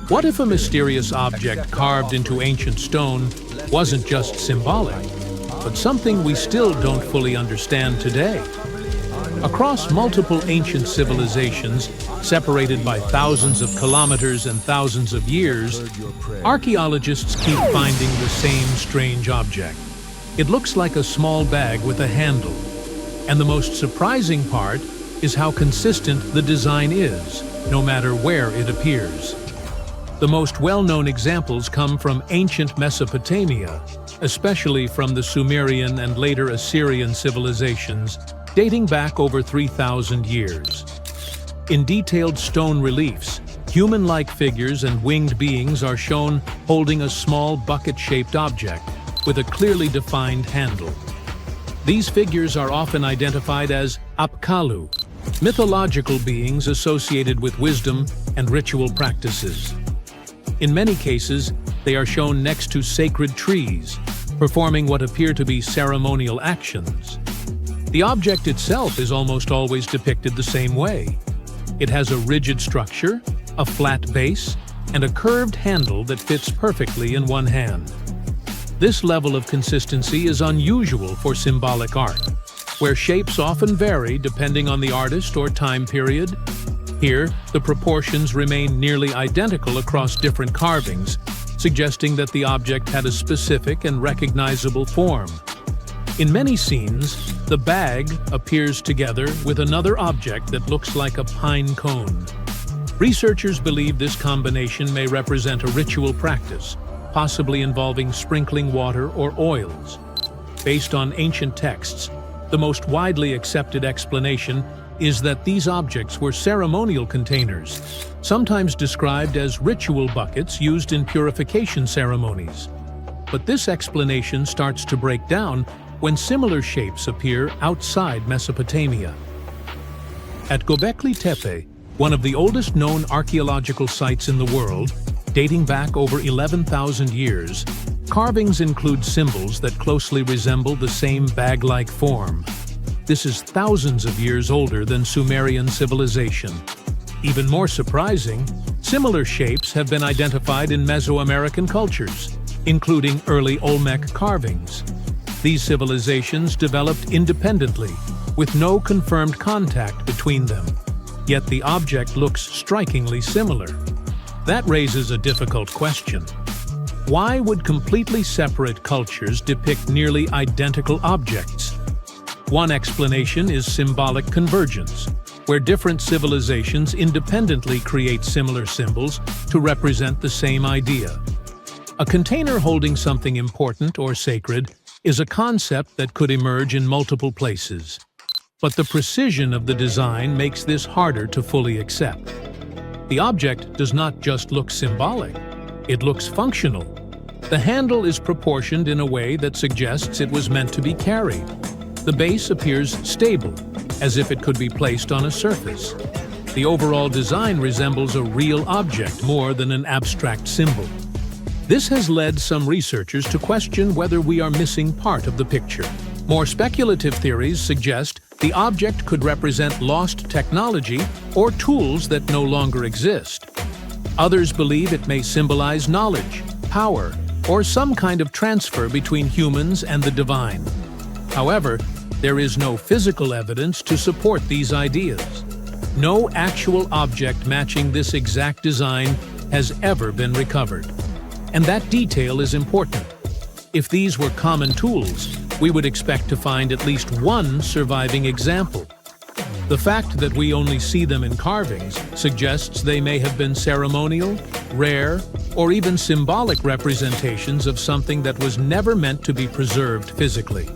What if a mysterious object carved into ancient stone wasn't just symbolic, but something we still don't fully understand today? Across multiple ancient civilizations, separated by thousands of kilometers and thousands of years, archaeologists keep finding the same strange object. It looks like a small bag with a handle. And the most surprising part is how consistent the design is, no matter where it appears. The most well-known examples come from ancient Mesopotamia, especially from the Sumerian and later Assyrian civilizations, dating back over 3,000 years. In detailed stone reliefs, human-like figures and winged beings are shown holding a small bucket-shaped object with a clearly defined handle. These figures are often identified as apkallu, mythological beings associated with wisdom and ritual practices. In many cases, they are shown next to sacred trees, performing what appear to be ceremonial actions. The object itself is almost always depicted the same way. It has a rigid structure, a flat base, and a curved handle that fits perfectly in one hand. This level of consistency is unusual for symbolic art, where shapes often vary depending on the artist or time period. Here, the proportions remain nearly identical across different carvings, suggesting that the object had a specific and recognizable form. In many scenes, the bag appears together with another object that looks like a pine cone. Researchers believe this combination may represent a ritual practice, possibly involving sprinkling water or oils. Based on ancient texts, the most widely accepted explanation is that these objects were ceremonial containers, sometimes described as ritual buckets used in purification ceremonies. But this explanation starts to break down when similar shapes appear outside Mesopotamia. At Göbekli Tepe, one of the oldest known archaeological sites in the world, dating back over 11,000 years, carvings include symbols that closely resemble the same bag-like form. This is thousands of years older than Sumerian civilization. Even more surprising, similar shapes have been identified in Mesoamerican cultures, including early Olmec carvings. These civilizations developed independently, with no confirmed contact between them. Yet the object looks strikingly similar. That raises a difficult question. Why would completely separate cultures depict nearly identical objects? One explanation is symbolic convergence, where different civilizations independently create similar symbols to represent the same idea. A container holding something important or sacred is a concept that could emerge in multiple places. But the precision of the design makes this harder to fully accept. The object does not just look symbolic, it looks functional. The handle is proportioned in a way that suggests it was meant to be carried. The base appears stable, as if it could be placed on a surface. The overall design resembles a real object more than an abstract symbol. This has led some researchers to question whether we are missing part of the picture. More speculative theories suggest the object could represent lost technology or tools that no longer exist. Others believe it may symbolize knowledge, power, or some kind of transfer between humans and the divine. However, there is no physical evidence to support these ideas. No actual object matching this exact design has ever been recovered. And that detail is important. If these were common tools, we would expect to find at least one surviving example. The fact that we only see them in carvings suggests they may have been ceremonial, rare, or even symbolic representations of something that was never meant to be preserved physically.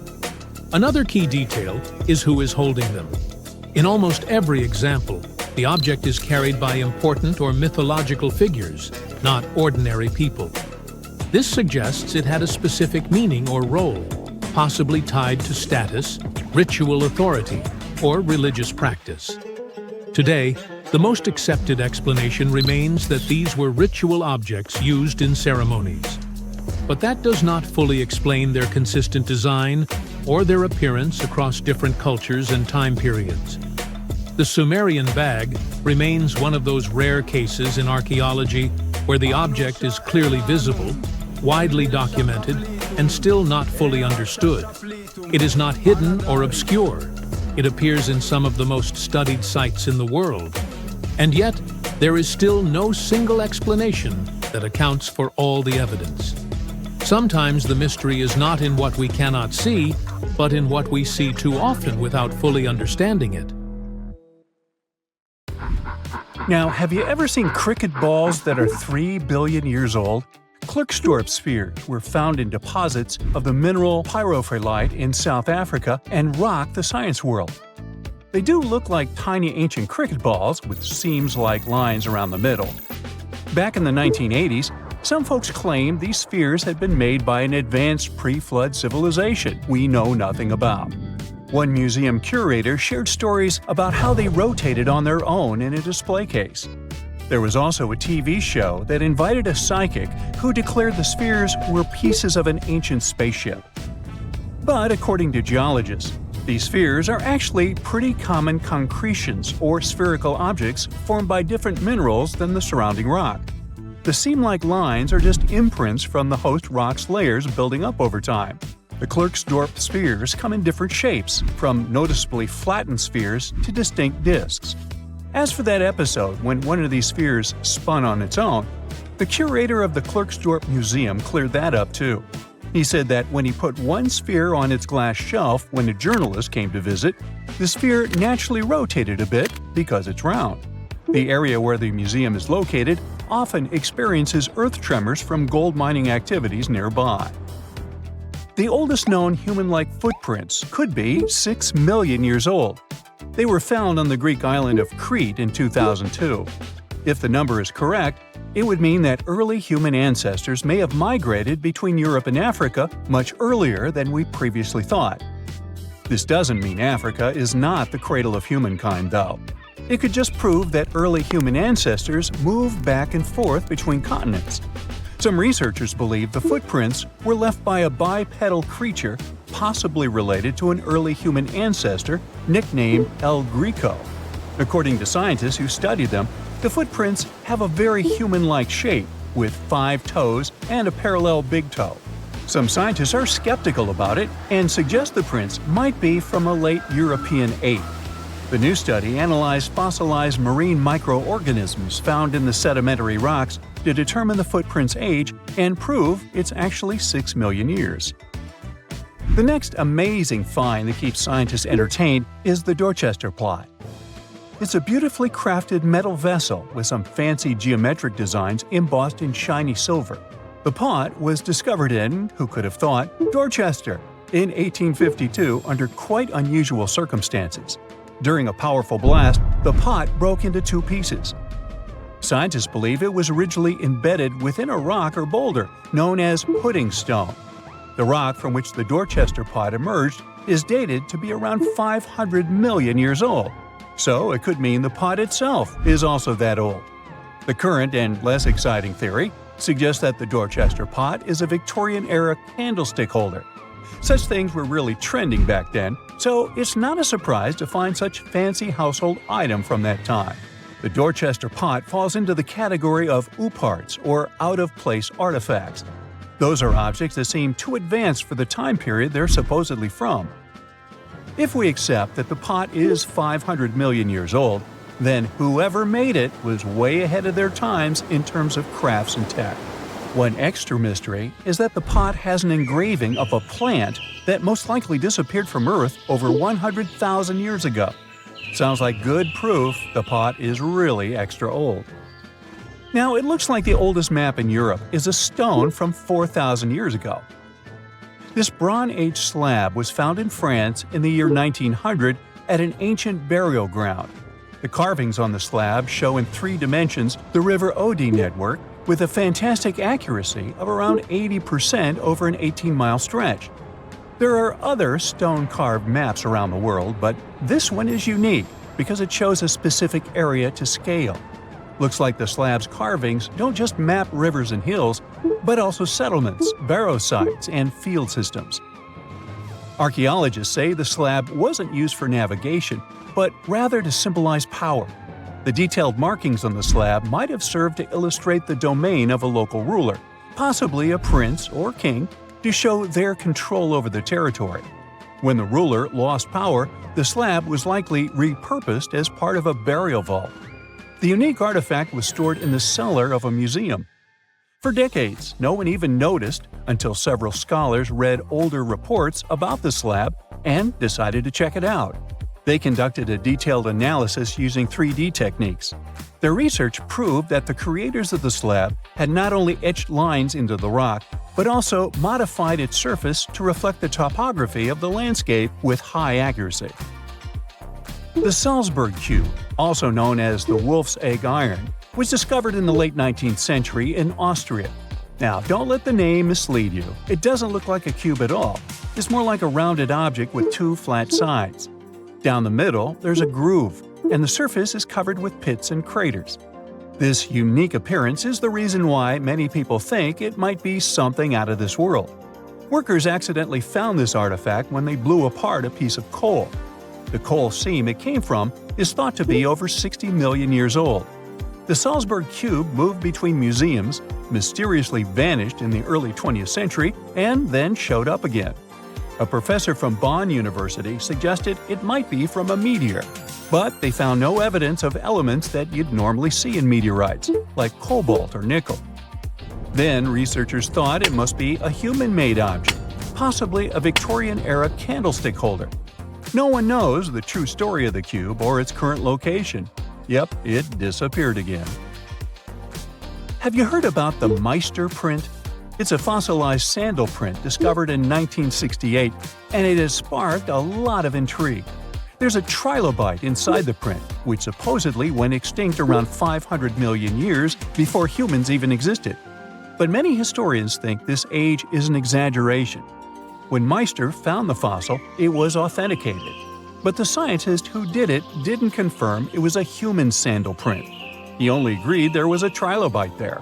Another key detail is who is holding them. In almost every example, the object is carried by important or mythological figures, not ordinary people. This suggests it had a specific meaning or role, possibly tied to status, ritual authority, or religious practice. Today, the most accepted explanation remains that these were ritual objects used in ceremonies. But that does not fully explain their consistent design or their appearance across different cultures and time periods. The Sumerian bag remains one of those rare cases in archaeology where the object is clearly visible, widely documented, and still not fully understood. It is not hidden or obscure. It appears in some of the most studied sites in the world. And yet, there is still no single explanation that accounts for all the evidence. Sometimes the mystery is not in what we cannot see, but in what we see too often without fully understanding it. Now, have you ever seen cricket balls that are 3 billion years old? Clerk spheres were found in deposits of the mineral pyrophyllite in South Africa and rock the science world. They do look like tiny ancient cricket balls with seams-like lines around the middle. Back in the 1980s, some folks claimed these spheres had been made by an advanced pre-flood civilization we know nothing about. One museum curator shared stories about how they rotated on their own in a display case. There was also a TV show that invited a psychic who declared the spheres were pieces of an ancient spaceship. But according to geologists, these spheres are actually pretty common concretions or spherical objects formed by different minerals than the surrounding rock. The seam-like lines are just imprints from the host rock's layers building up over time. The Clerk spheres come in different shapes, from noticeably flattened spheres to distinct discs. As for that episode when one of these spheres spun on its own, the curator of the Klerksdorp Museum cleared that up too. He said that when he put one sphere on its glass shelf when a journalist came to visit, the sphere naturally rotated a bit because it's round. The area where the museum is located often experiences earth tremors from gold mining activities nearby. The oldest known human-like footprints could be 6 million years old. They were found on the Greek island of Crete in 2002. If the number is correct, it would mean that early human ancestors may have migrated between Europe and Africa much earlier than we previously thought. This doesn't mean Africa is not the cradle of humankind, though. It could just prove that early human ancestors moved back and forth between continents. Some researchers believe the footprints were left by a bipedal creature possibly related to an early human ancestor nicknamed El Greco. According to scientists who studied them, the footprints have a very human-like shape, with 5 toes and a parallel big toe. Some scientists are skeptical about it and suggest the prints might be from a late European ape. The new study analyzed fossilized marine microorganisms found in the sedimentary rocks to determine the footprint's age and prove it's actually 6 million years. The next amazing find that keeps scientists entertained is the Dorchester plot. It's a beautifully crafted metal vessel with some fancy geometric designs embossed in shiny silver. The pot was discovered in, who could have thought, Dorchester in 1852 under quite unusual circumstances. During a powerful blast, the pot broke into 2 pieces. Scientists believe it was originally embedded within a rock or boulder known as pudding stone. The rock from which the Dorchester pot emerged is dated to be around 500 million years old, so it could mean the pot itself is also that old. The current and less exciting theory suggests that the Dorchester pot is a Victorian-era candlestick holder. Such things were really trending back then, so it's not a surprise to find such fancy household item from that time. The Dorchester pot falls into the category of ooparts, or out-of-place artifacts. Those are objects that seem too advanced for the time period they're supposedly from. If we accept that the pot is 500 million years old, then whoever made it was way ahead of their times in terms of crafts and tech. One extra mystery is that the pot has an engraving of a plant that most likely disappeared from Earth over 100,000 years ago. Sounds like good proof the pot is really extra old. Now, it looks like the oldest map in Europe is a stone from 4,000 years ago. This Bronze Age slab was found in France in the year 1900 at an ancient burial ground. The carvings on the slab show in 3 dimensions the River Odey network with a fantastic accuracy of around 80% over an 18-mile stretch. There are other stone-carved maps around the world, but this one is unique because it shows a specific area to scale. Looks like the slab's carvings don't just map rivers and hills, but also settlements, barrow sites, and field systems. Archaeologists say the slab wasn't used for navigation, but rather to symbolize power. The detailed markings on the slab might have served to illustrate the domain of a local ruler, possibly a prince or king, to show their control over the territory. When the ruler lost power, the slab was likely repurposed as part of a burial vault. The unique artifact was stored in the cellar of a museum. For decades, no one even noticed until several scholars read older reports about the slab and decided to check it out. They conducted a detailed analysis using 3D techniques. Their research proved that the creators of the slab had not only etched lines into the rock, but also modified its surface to reflect the topography of the landscape with high accuracy. The Salsberg cube, also known as the wolf's egg iron, was discovered in the late 19th century in Austria. Now, don't let the name mislead you. It doesn't look like a cube at all. It's more like a rounded object with two flat sides. Down the middle, there's a groove, and the surface is covered with pits and craters. This unique appearance is the reason why many people think it might be something out of this world. Workers accidentally found this artifact when they blew apart a piece of coal. The coal seam it came from is thought to be over 60 million years old. The Salzburg cube moved between museums, mysteriously vanished in the early 20th century, and then showed up again. A professor from Bonn University suggested it might be from a meteor, but they found no evidence of elements that you'd normally see in meteorites, like cobalt or nickel. Then researchers thought it must be a human-made object, possibly a Victorian-era candlestick holder. No one knows the true story of the cube or its current location. Yep, it disappeared again. Have you heard about the Meister print? It's a fossilized sandal print discovered in 1968, and it has sparked a lot of intrigue. There's a trilobite inside the print, which supposedly went extinct around 500 million years before humans even existed. But many historians think this age is an exaggeration. When Meister found the fossil, it was authenticated. But the scientist who did it didn't confirm it was a human sandal print. He only agreed there was a trilobite there.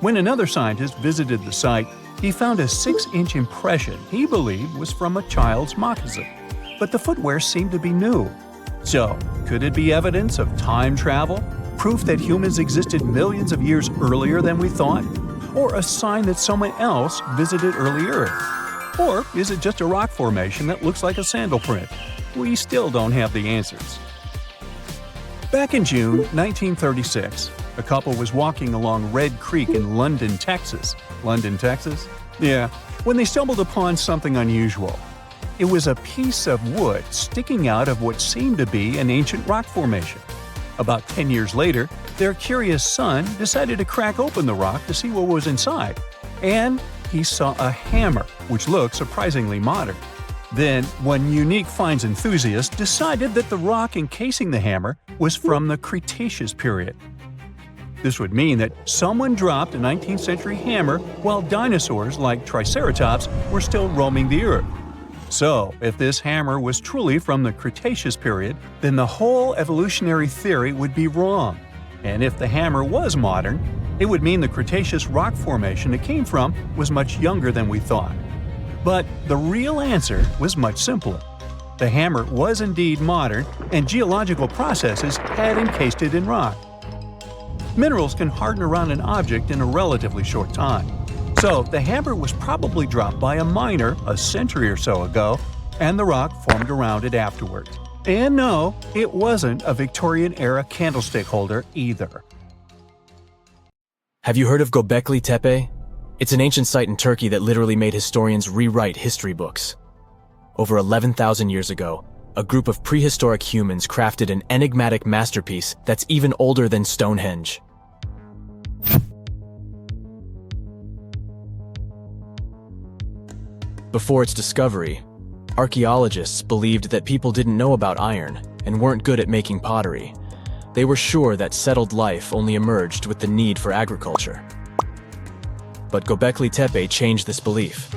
When another scientist visited the site, he found a 6-inch impression he believed was from a child's moccasin. But the footwear seemed to be new. So, could it be evidence of time travel? Proof that humans existed millions of years earlier than we thought? Or a sign that someone else visited early Earth? Or is it just a rock formation that looks like a sandal print? We still don't have the answers. Back in June 1936, a couple was walking along Red Creek in London, Texas. London, Texas? Yeah, when they stumbled upon something unusual. It was a piece of wood sticking out of what seemed to be an ancient rock formation. About 10 years later, their curious son decided to crack open the rock to see what was inside. And he saw a hammer, which looked surprisingly modern. Then, one unique finds enthusiast decided that the rock encasing the hammer was from the Cretaceous period. This would mean that someone dropped a 19th century hammer while dinosaurs like Triceratops were still roaming the earth. So, if this hammer was truly from the Cretaceous period, then the whole evolutionary theory would be wrong. And if the hammer was modern, it would mean the Cretaceous rock formation it came from was much younger than we thought. But the real answer was much simpler. The hammer was indeed modern, and geological processes had encased it in rock. Minerals can harden around an object in a relatively short time. So the hammer was probably dropped by a miner a century or so ago, and the rock formed around it afterwards. And no, it wasn't a Victorian-era candlestick holder either. Have you heard of Göbekli Tepe? It's an ancient site in Turkey that literally made historians rewrite history books. Over 11,000 years ago, a group of prehistoric humans crafted an enigmatic masterpiece that's even older than Stonehenge. Before its discovery, archaeologists believed that people didn't know about iron and weren't good at making pottery. They were sure that settled life only emerged with the need for agriculture. But Göbekli Tepe changed this belief.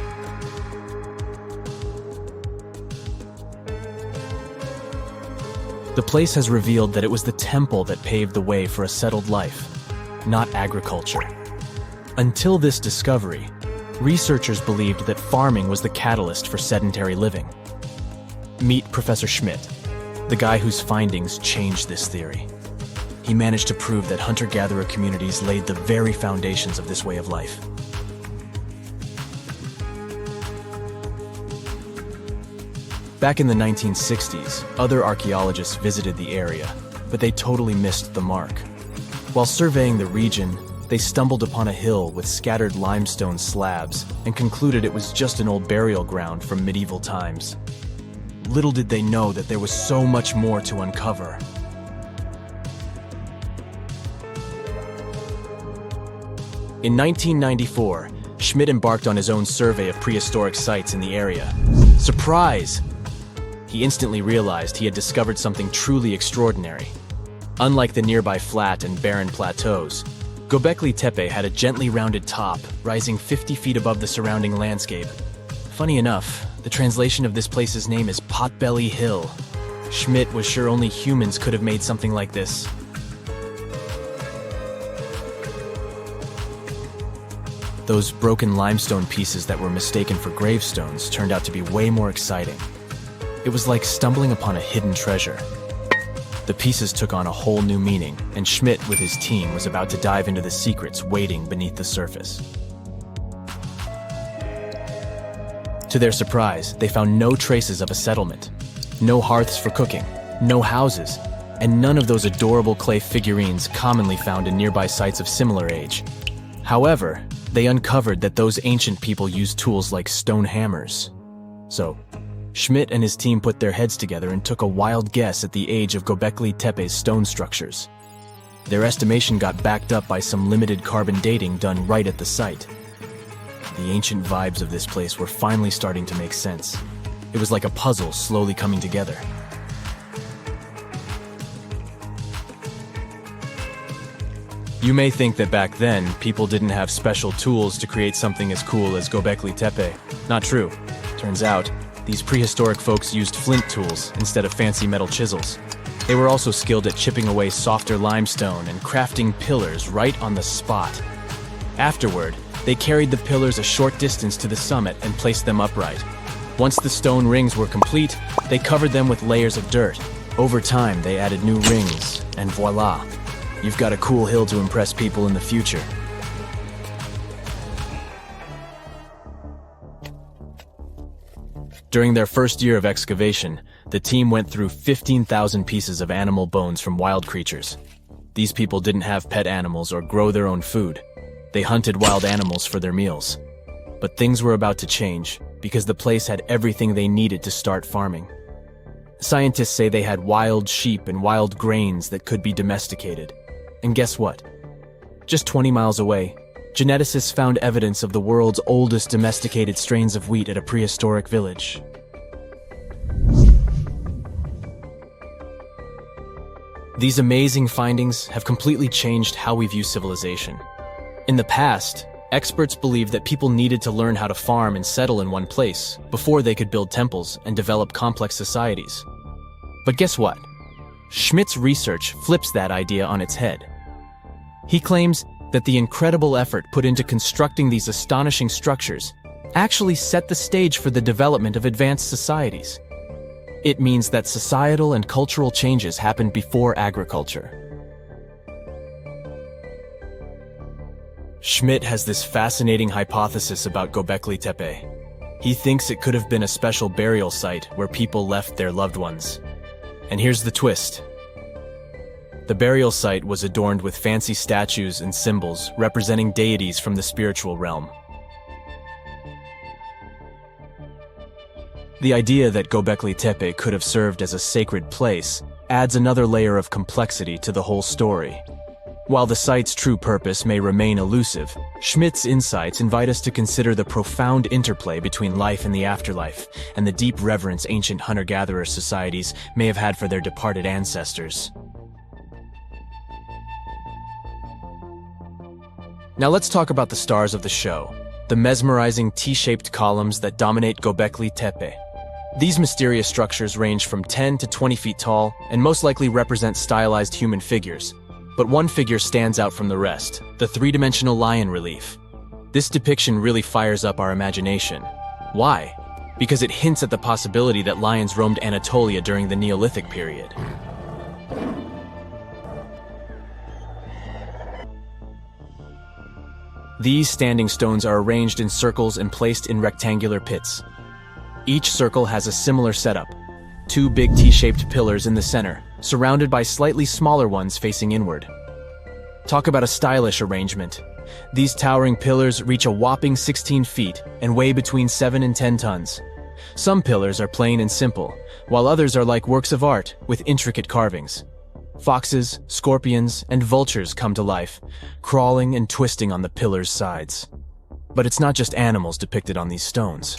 The place has revealed that it was the temple that paved the way for a settled life, not agriculture. Until this discovery, researchers believed that farming was the catalyst for sedentary living. Meet Professor Schmidt, the guy whose findings changed this theory. he managed to prove that hunter-gatherer communities laid the very foundations of this way of life. Back in the 1960s, other archaeologists visited the area, but they totally missed the mark. While surveying the region, they stumbled upon a hill with scattered limestone slabs and concluded it was just an old burial ground from medieval times. Little did they know that there was so much more to uncover. In 1994, Schmidt embarked on his own survey of prehistoric sites in the area. Surprise! He instantly realized he had discovered something truly extraordinary. Unlike the nearby flat and barren plateaus, Göbekli Tepe had a gently rounded top, rising 50 feet above the surrounding landscape. Funny enough, the translation of this place's name is Potbelly Hill. Schmidt was sure only humans could have made something like this. Those broken limestone pieces that were mistaken for gravestones turned out to be way more exciting. It was like stumbling upon a hidden treasure. The pieces took on a whole new meaning, and Schmidt with his team was about to dive into the secrets waiting beneath the surface. To their surprise, they found no traces of a settlement, no hearths for cooking, no houses, and none of those adorable clay figurines commonly found in nearby sites of similar age. However, they uncovered that those ancient people used tools like stone hammers. So, Schmidt and his team put their heads together and took a wild guess at the age of Göbekli Tepe's stone structures. Their estimation got backed up by some limited carbon dating done right at the site. The ancient vibes of this place were finally starting to make sense. It was like a puzzle slowly coming together. You may think that back then, people didn't have special tools to create something as cool as Göbekli Tepe. Not true. Turns out, these prehistoric folks used flint tools instead of fancy metal chisels. They were also skilled at chipping away softer limestone and crafting pillars right on the spot. Afterward, they carried the pillars a short distance to the summit and placed them upright. Once the stone rings were complete, they covered them with layers of dirt. Over time, they added new rings, and voila! You've got a cool hill to impress people in the future. During their first year of excavation, the team went through 15,000 pieces of animal bones from wild creatures. These people didn't have pet animals or grow their own food. They hunted wild animals for their meals. But things were about to change, because the place had everything they needed to start farming. Scientists say they had wild sheep and wild grains that could be domesticated. And guess what? Just 20 miles away, geneticists found evidence of the world's oldest domesticated strains of wheat at a prehistoric village. These amazing findings have completely changed how we view civilization. In the past, experts believed that people needed to learn how to farm and settle in one place before they could build temples and develop complex societies. But guess what? Schmidt's research flips that idea on its head. He claims that the incredible effort put into constructing these astonishing structures actually set the stage for the development of advanced societies. It means that societal and cultural changes happened before agriculture. Schmidt has this fascinating hypothesis about Göbekli Tepe. He thinks it could have been a special burial site where people left their loved ones. And here's the twist. The burial site was adorned with fancy statues and symbols representing deities from the spiritual realm. The idea that Göbekli Tepe could have served as a sacred place adds another layer of complexity to the whole story. While the site's true purpose may remain elusive, Schmidt's insights invite us to consider the profound interplay between life and the afterlife, and the deep reverence ancient hunter-gatherer societies may have had for their departed ancestors. Now let's talk about the stars of the show, the mesmerizing T-shaped columns that dominate Göbekli Tepe. These mysterious structures range from 10 to 20 feet tall and most likely represent stylized human figures. But one figure stands out from the rest, the three-dimensional lion relief. This depiction really fires up our imagination. Why? Because it hints at the possibility that lions roamed Anatolia during the Neolithic period. These standing stones are arranged in circles and placed in rectangular pits. Each circle has a similar setup: two big T-shaped pillars in the center, surrounded by slightly smaller ones facing inward. Talk about a stylish arrangement. These towering pillars reach a whopping 16 feet and weigh between 7 and 10 tons. Some pillars are plain and simple, while others are like works of art with intricate carvings. Foxes, scorpions, and vultures come to life, crawling and twisting on the pillars' sides. But it's not just animals depicted on these stones.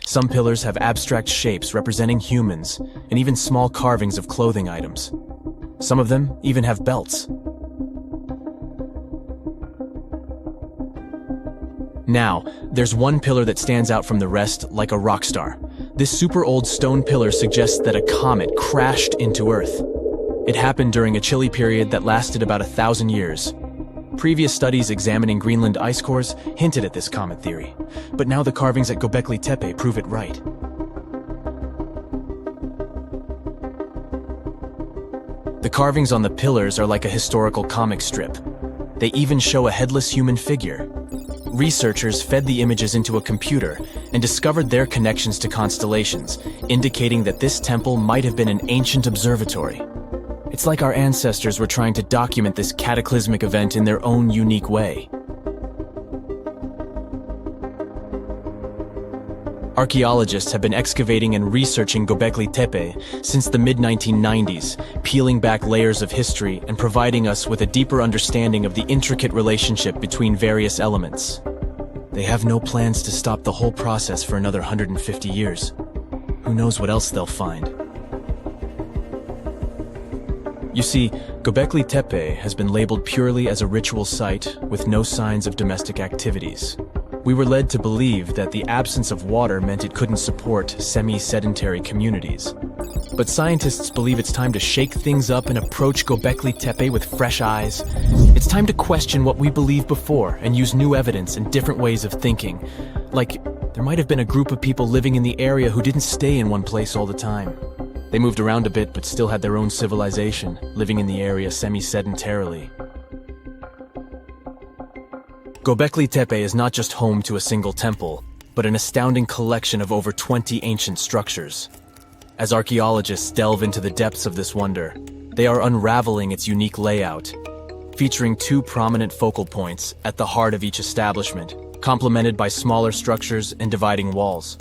Some pillars have abstract shapes representing humans, and even small carvings of clothing items. Some of them even have belts. Now, there's one pillar that stands out from the rest like a rock star. This super old stone pillar suggests that a comet crashed into Earth. It happened during a chilly period that lasted about 1,000 years. Previous studies examining Greenland ice cores hinted at this comet theory, but now the carvings at Göbekli Tepe prove it right. The carvings on the pillars are like a historical comic strip. They even show a headless human figure. Researchers fed the images into a computer and discovered their connections to constellations, indicating that this temple might have been an ancient observatory. It's like our ancestors were trying to document this cataclysmic event in their own unique way. Archaeologists have been excavating and researching Göbekli Tepe since the mid-1990s, peeling back layers of history and providing us with a deeper understanding of the intricate relationship between various elements. They have no plans to stop the whole process for another 150 years. Who knows what else they'll find? You see, Göbekli Tepe has been labeled purely as a ritual site with no signs of domestic activities. We were led to believe that the absence of water meant it couldn't support semi-sedentary communities. But scientists believe it's time to shake things up and approach Göbekli Tepe with fresh eyes. It's time to question what we believed before and use new evidence and different ways of thinking. Like, there might have been a group of people living in the area who didn't stay in one place all the time. They moved around a bit but still had their own civilization, living in the area semi-sedentarily. Göbekli Tepe is not just home to a single temple, but an astounding collection of over 20 ancient structures. As archaeologists delve into the depths of this wonder, they are unraveling its unique layout, featuring two prominent focal points at the heart of each establishment, complemented by smaller structures and dividing walls.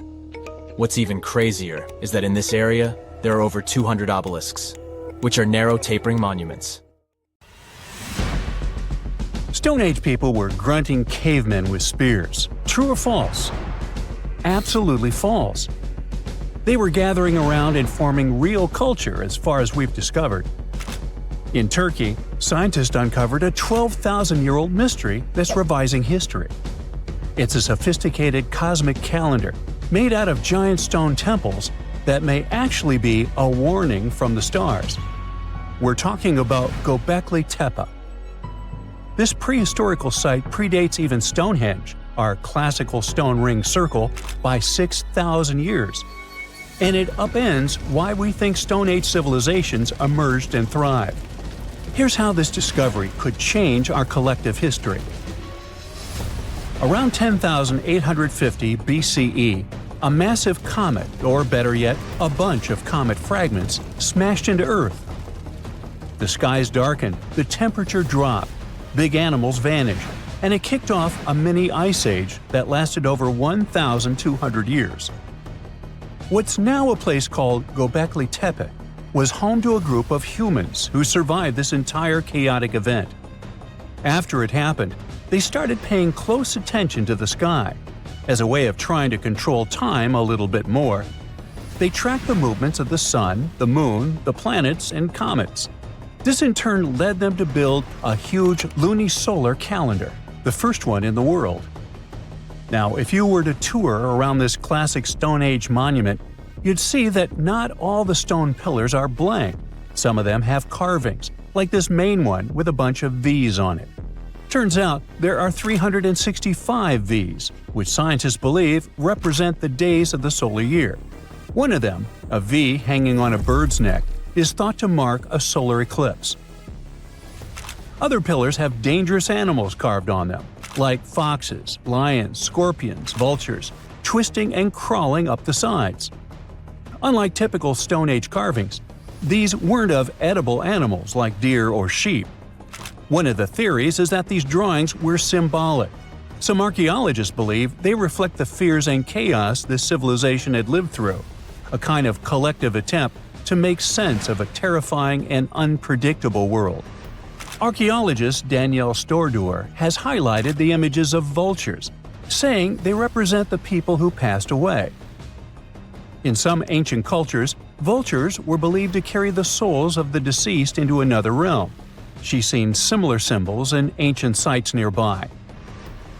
What's even crazier is that in this area, there are over 200 obelisks, which are narrow tapering monuments. Stone Age people were grunting cavemen with spears. True or false? Absolutely false. They were gathering around and forming real culture as far as we've discovered. In Turkey, scientists uncovered a 12,000-year-old mystery that's revising history. It's a sophisticated cosmic calendar made out of giant stone temples that may actually be a warning from the stars. We're talking about Göbekli Tepe. This prehistorical site predates even Stonehenge, our classical stone ring circle, by 6,000 years. And it upends why we think Stone Age civilizations emerged and thrived. Here's how this discovery could change our collective history. Around 10,850 BCE, a massive comet, or better yet, a bunch of comet fragments, smashed into Earth. The skies darkened, the temperature dropped, big animals vanished, and it kicked off a mini ice age that lasted over 1,200 years. What's now a place called Göbekli Tepe was home to a group of humans who survived this entire chaotic event. After it happened, they started paying close attention to the sky. As a way of trying to control time a little bit more, they tracked the movements of the sun, the moon, the planets, and comets. This in turn led them to build a huge lunisolar calendar, the first one in the world. Now, if you were to tour around this classic Stone Age monument, you'd see that not all the stone pillars are blank. Some of them have carvings, like this main one with a bunch of V's on it. Turns out there are 365 V's, which scientists believe represent the days of the solar year. One of them, a V hanging on a bird's neck, is thought to mark a solar eclipse. Other pillars have dangerous animals carved on them, like foxes, lions, scorpions, vultures, twisting and crawling up the sides. Unlike typical Stone Age carvings, these weren't of edible animals like deer or sheep. One of the theories is that these drawings were symbolic. Some archaeologists believe they reflect the fears and chaos this civilization had lived through, a kind of collective attempt to make sense of a terrifying and unpredictable world. Archaeologist Danielle Stordur has highlighted the images of vultures, saying they represent the people who passed away. In some ancient cultures, vultures were believed to carry the souls of the deceased into another realm. She's seen similar symbols in ancient sites nearby.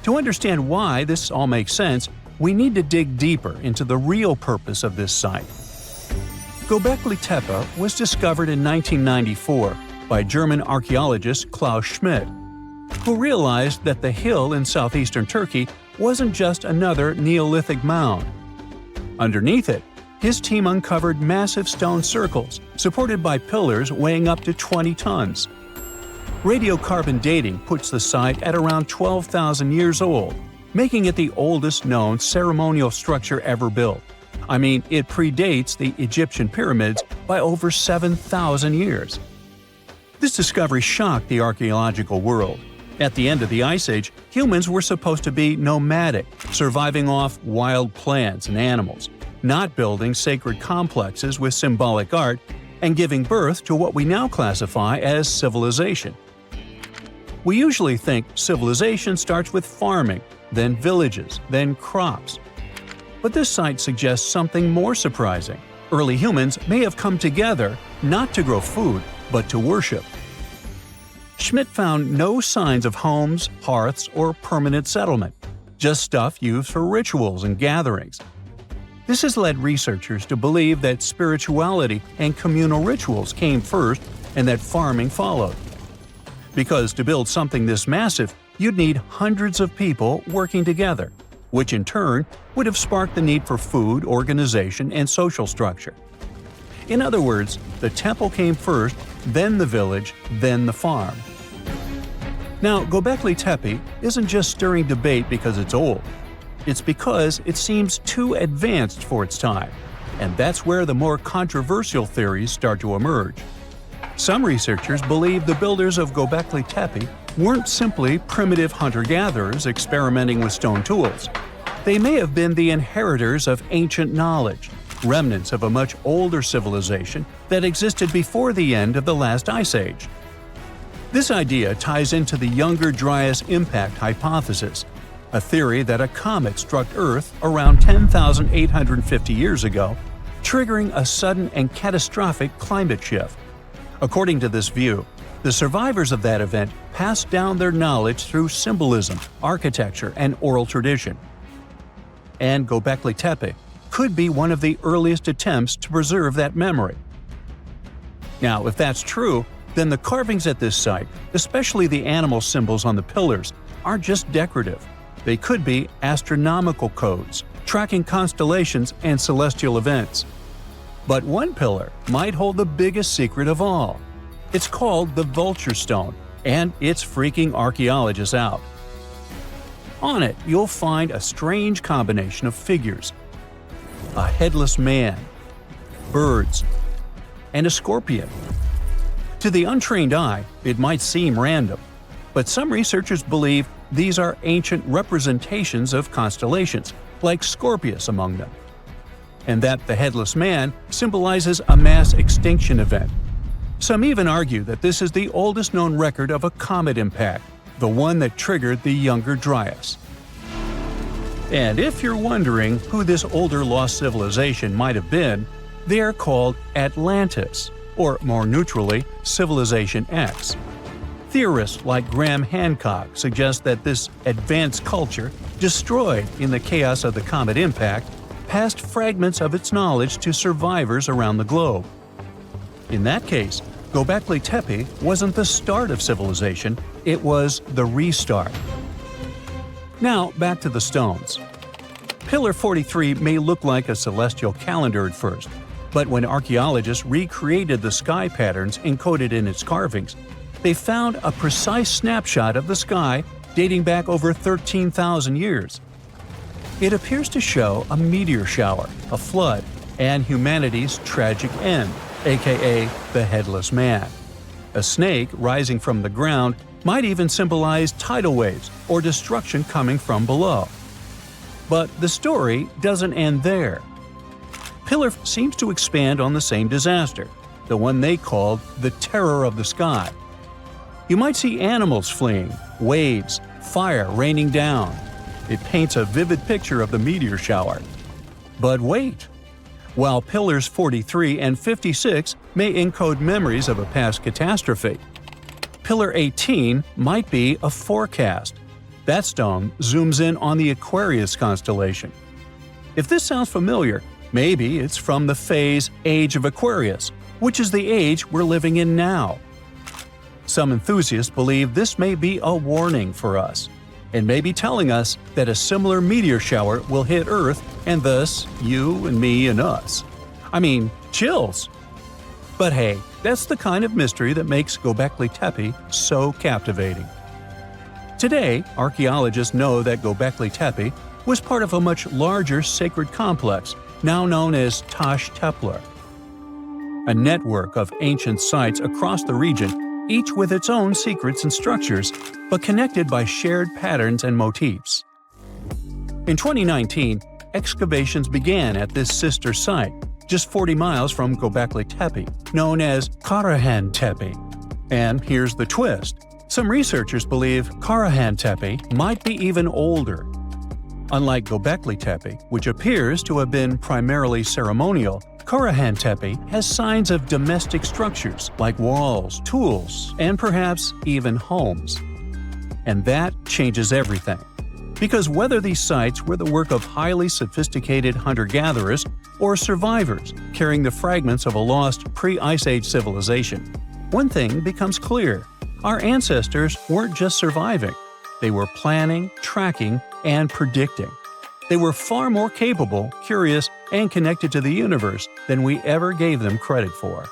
To understand why this all makes sense, we need to dig deeper into the real purpose of this site. Göbekli Tepe was discovered in 1994 by German archaeologist Klaus Schmidt, who realized that the hill in southeastern Turkey wasn't just another Neolithic mound. Underneath it, his team uncovered massive stone circles supported by pillars weighing up to 20 tons. Radiocarbon dating puts the site at around 12,000 years old, making it the oldest known ceremonial structure ever built. I mean, it predates the Egyptian pyramids by over 7,000 years. This discovery shocked the archaeological world. At the end of the Ice Age, humans were supposed to be nomadic, surviving off wild plants and animals, not building sacred complexes with symbolic art and giving birth to what we now classify as civilization. We usually think civilization starts with farming, then villages, then crops. But this site suggests something more surprising. Early humans may have come together not to grow food, but to worship. Schmidt found no signs of homes, hearths, or permanent settlement, just stuff used for rituals and gatherings. This has led researchers to believe that spirituality and communal rituals came first and that farming followed. Because to build something this massive, you'd need hundreds of people working together, which in turn would have sparked the need for food, organization, and social structure. In other words, the temple came first, then the village, then the farm. Now, Göbekli Tepe isn't just stirring debate because it's old. It's because it seems too advanced for its time, and that's where the more controversial theories start to emerge. Some researchers believe the builders of Göbekli Tepe weren't simply primitive hunter-gatherers experimenting with stone tools. They may have been the inheritors of ancient knowledge, remnants of a much older civilization that existed before the end of the last ice age. This idea ties into the Younger Dryas impact hypothesis, a theory that a comet struck Earth around 10,850 years ago, triggering a sudden and catastrophic climate shift. According to this view, the survivors of that event passed down their knowledge through symbolism, architecture, and oral tradition. And Göbekli Tepe could be one of the earliest attempts to preserve that memory. Now, if that's true, then the carvings at this site, especially the animal symbols on the pillars, aren't just decorative. They could be astronomical codes, tracking constellations and celestial events. But one pillar might hold the biggest secret of all. It's called the Vulture Stone, and it's freaking archaeologists out. On it, you'll find a strange combination of figures: a headless man, birds, and a scorpion. To the untrained eye, it might seem random, but some researchers believe these are ancient representations of constellations, like Scorpius among them, and that the headless man symbolizes a mass extinction event. Some even argue that this is the oldest known record of a comet impact, the one that triggered the Younger Dryas. And if you're wondering who this older lost civilization might have been, they are called Atlantis, or more neutrally, Civilization X. Theorists like Graham Hancock suggest that this advanced culture, destroyed in the chaos of the comet impact, passed fragments of its knowledge to survivors around the globe. In that case, Göbekli Tepe wasn't the start of civilization, it was the restart. Now, back to the stones. Pillar 43 may look like a celestial calendar at first, but when archaeologists recreated the sky patterns encoded in its carvings, they found a precise snapshot of the sky dating back over 13,000 years. It appears to show a meteor shower, a flood, and humanity's tragic end, aka the Headless Man. A snake rising from the ground might even symbolize tidal waves or destruction coming from below. But the story doesn't end there. Pillar seems to expand on the same disaster, the one they called the Terror of the Sky. You might see animals fleeing, waves, fire raining down. It paints a vivid picture of the meteor shower. But wait! While Pillars 43 and 56 may encode memories of a past catastrophe, Pillar 18 might be a forecast. That stone zooms in on the Aquarius constellation. If this sounds familiar, maybe it's from the phase Age of Aquarius, which is the age we're living in now. Some enthusiasts believe this may be a warning for us, and may be telling us that a similar meteor shower will hit Earth and thus you and me and us. I mean, chills! But hey, that's the kind of mystery that makes Göbekli Tepe so captivating. Today, archaeologists know that Göbekli Tepe was part of a much larger sacred complex, now known as Taş Tepeler. A network of ancient sites across the region, each with its own secrets and structures, but connected by shared patterns and motifs. In 2019, excavations began at this sister site, just 40 miles from Göbekli Tepe, known as Karahan Tepe. And here's the twist. Some researchers believe Karahan Tepe might be even older. Unlike Göbekli Tepe, which appears to have been primarily ceremonial, Karahan Tepe has signs of domestic structures like walls, tools, and perhaps even homes. And that changes everything. Because whether these sites were the work of highly sophisticated hunter-gatherers or survivors carrying the fragments of a lost pre-Ice Age civilization, one thing becomes clear. Our ancestors weren't just surviving. They were planning, tracking, and predicting. They were far more capable, curious, and connected to the universe than we ever gave them credit for.